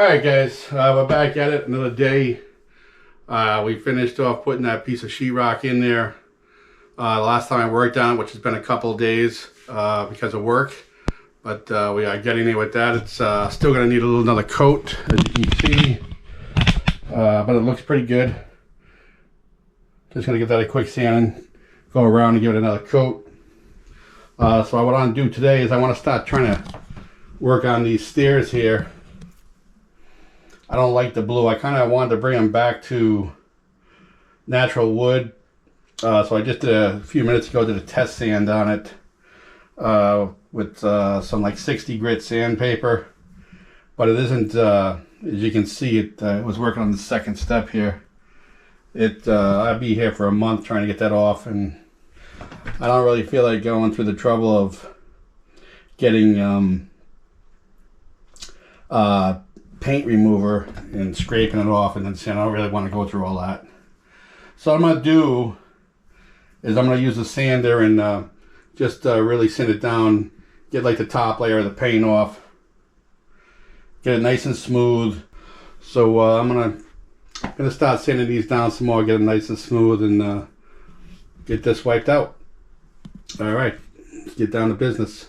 Alright guys, we're back at it another day. We finished off putting that piece of sheetrock in there the last time I worked on it, which has been a couple of days because of work. But we are getting there with that. It's still going to need another coat, as you can see. But it looks pretty good. Just going to give that a quick sand and go around and give it another coat. So what I want to do today is I want to start trying to work on these stairs here. I don't like the blue. I kind of wanted to bring them back to natural wood. So I just did a few minutes ago, did a test sand on it with some like 60 grit sandpaper. But it isn't, as you can see, it was working on the second step here. I'd be here for a month trying to get that off, and I don't really feel like going through the trouble of getting paint remover and scraping it off and then saying I don't really want to go through all that. So what I'm going to do is I'm going to use the sander and just really sand it down, get like the top layer of the paint off, get it nice and smooth. So I'm gonna start sanding these down some more, get them nice and smooth, and get this wiped out. All right, let's get down to business.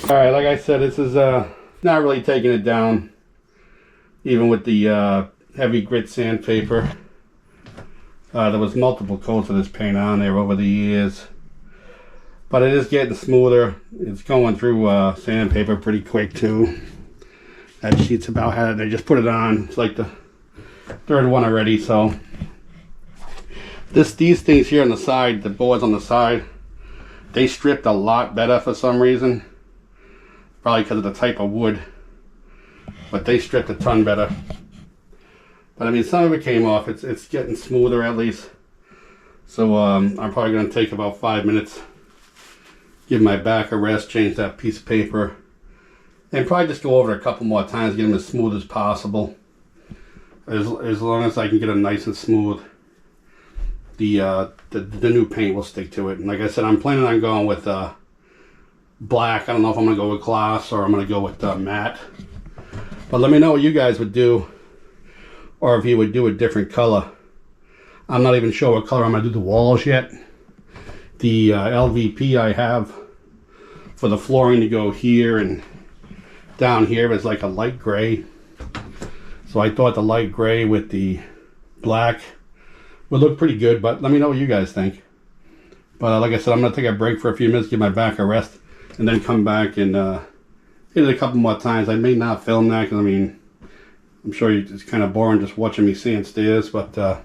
Alright, like I said, this is not really taking it down, even with the heavy grit sandpaper. There was multiple coats of this paint on there over the years. But it is getting smoother. It's going through sandpaper pretty quick too. That sheet's about had it. They just put it on. It's like the third one already. So these things here on the side, the boards on the side, they stripped a lot better for some reason. Probably because of the type of wood. But they stripped a ton better. But I mean, some of it came off. It's getting smoother at least. So I'm probably going to take about 5 minutes. Give my back a rest, change that piece of paper, and probably just go over it a couple more times, get them as smooth as possible. As long as I can get them nice and smooth, the new paint will stick to it. And like I said, I'm planning on going with black. I don't know if I'm going to go with gloss or I'm going to go with matte. But let me know what you guys would do, or if you would do a different color. I'm not even sure what color I'm going to do the walls yet. The LVP I have for the flooring to go here and down here is like a light gray. So I thought the light gray with the black would look pretty good, but let me know what you guys think. But like I said, I'm going to take a break for a few minutes, give my back a rest, and then come back and hit it a couple more times. I may not film that because, I mean, I'm sure it's kind of boring just watching me sand stairs, but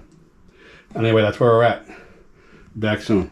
anyway, that's where we're at. Back soon.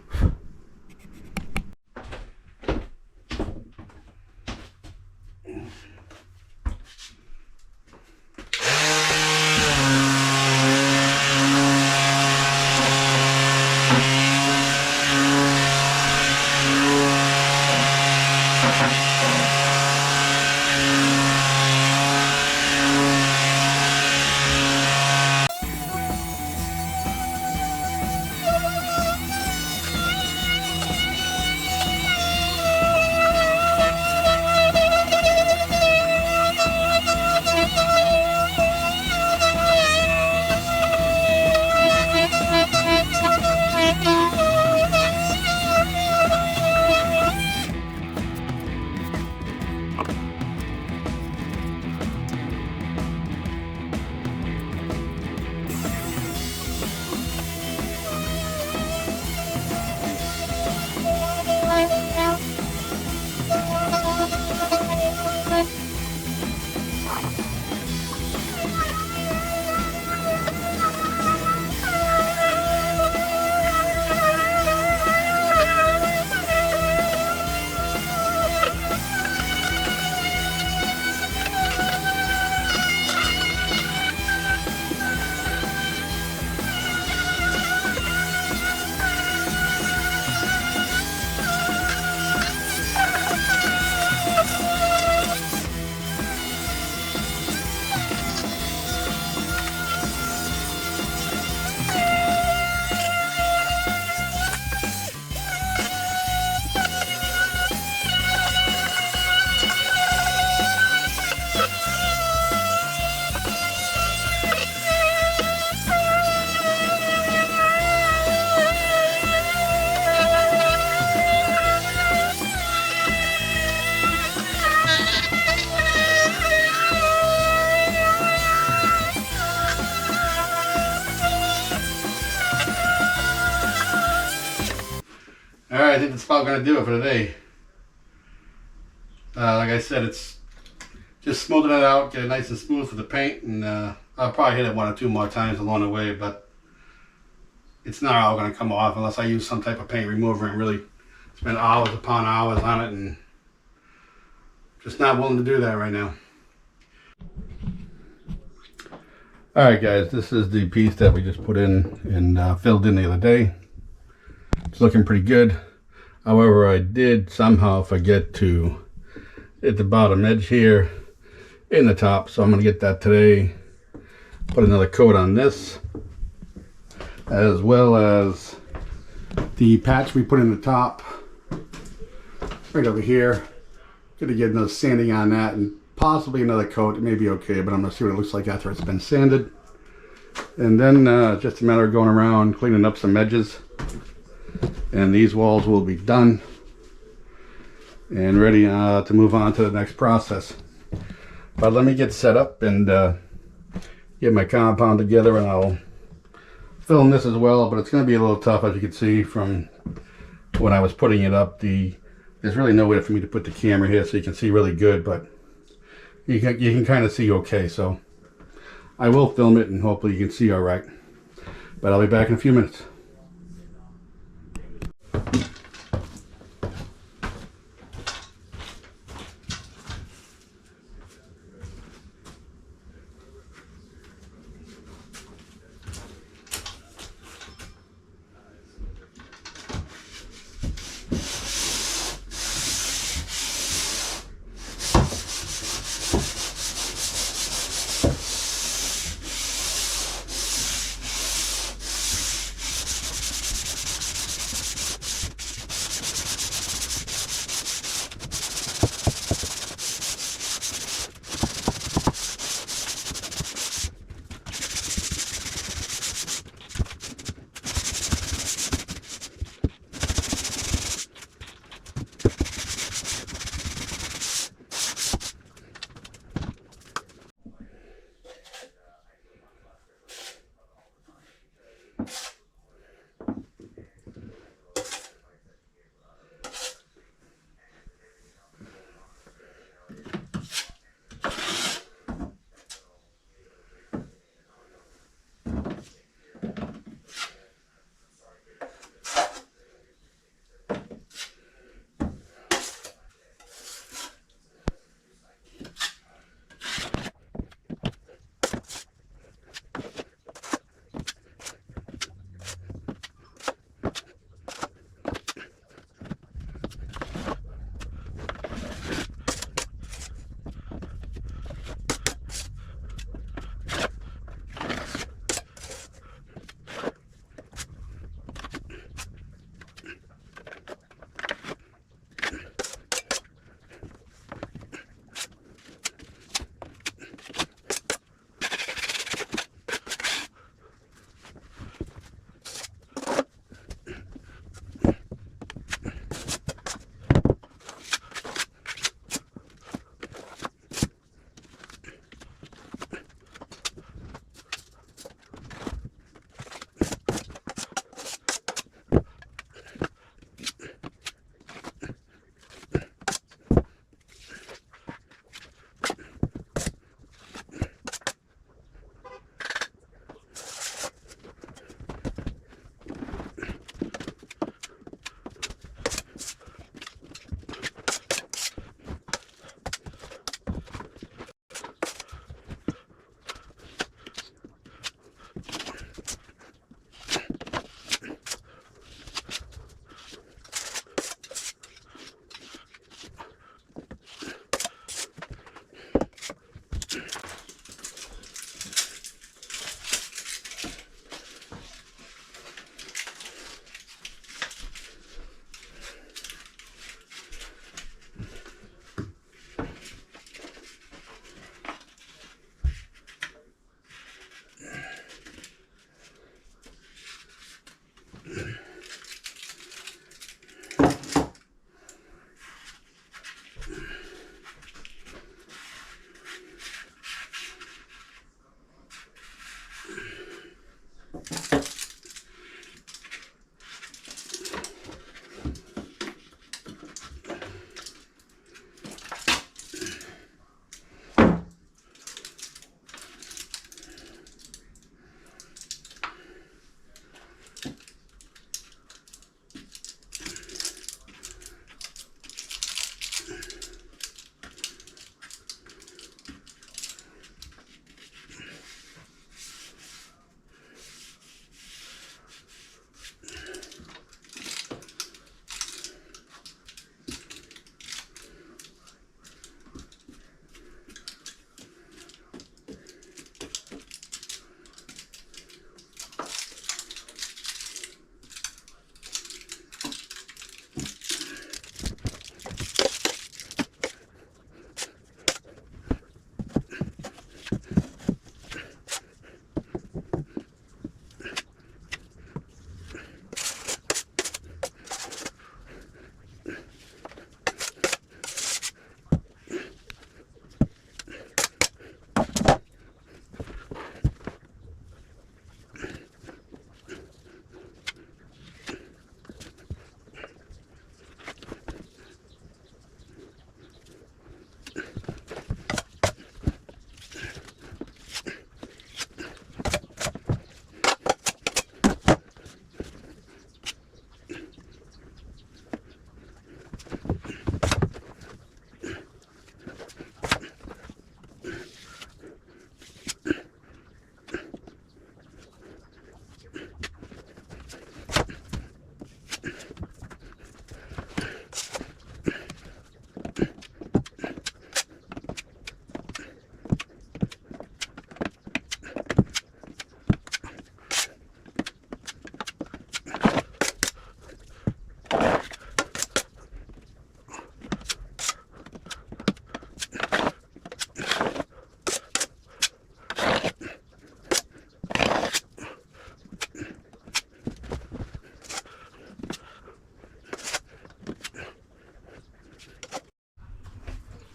Alright, I think that's about going to do it for today. Like I said, it's just smoothing it out, get it nice and smooth for the paint, and I'll probably hit it 1 or 2 more times along the way, but it's not all going to come off unless I use some type of paint remover and really spend hours upon hours on it, and just not willing to do that right now. Alright guys, this is the piece that we just put in and filled in the other day. It's looking pretty good. However, I did somehow forget to hit the bottom edge here in the top, so I'm going to get that today. Put another coat on this, as well as the patch we put in the top right over here. Gonna get another sanding on that and possibly another coat. It may be okay, but I'm gonna see what it looks like after it's been sanded. And then just a matter of going around cleaning up some edges, and these walls will be done and ready to move on to the next process. But let me get set up and get my compound together, and I'll film this as well. But it's going to be a little tough, as you can see from when I was putting it up. There's really no way for me to put the camera here so you can see really good, but you can kind of see okay. So I will film it and hopefully you can see all right. But I'll be back in a few minutes.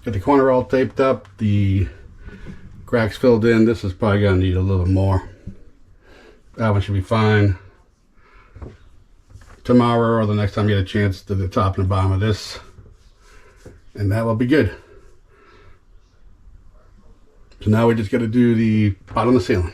Got the corner all taped up, the cracks filled in. This is probably gonna need a little more. That one should be fine. Tomorrow or the next time you get a chance, to the top and the bottom of this, and that will be good. So now we just got to do the bottom of the ceiling.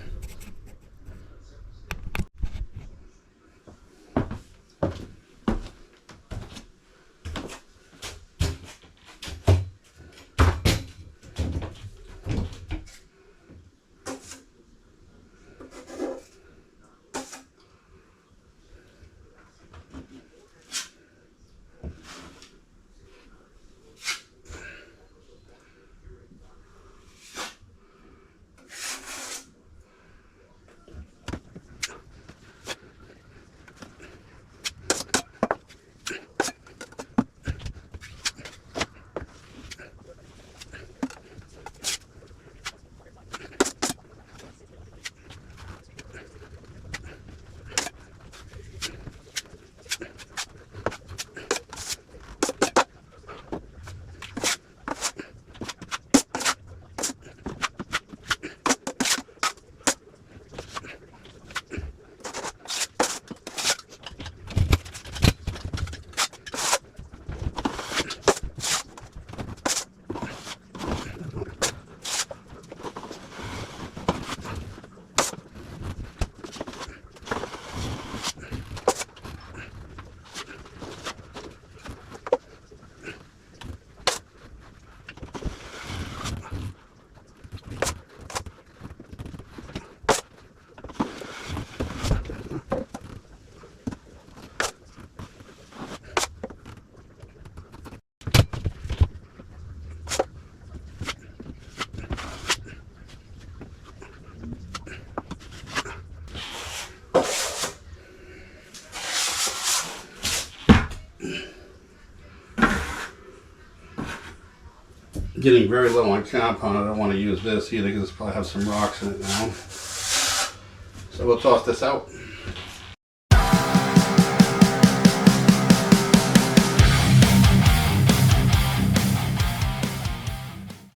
Getting very low on compound. I don't want to use this either because this probably has some rocks in it now. So we'll toss this out.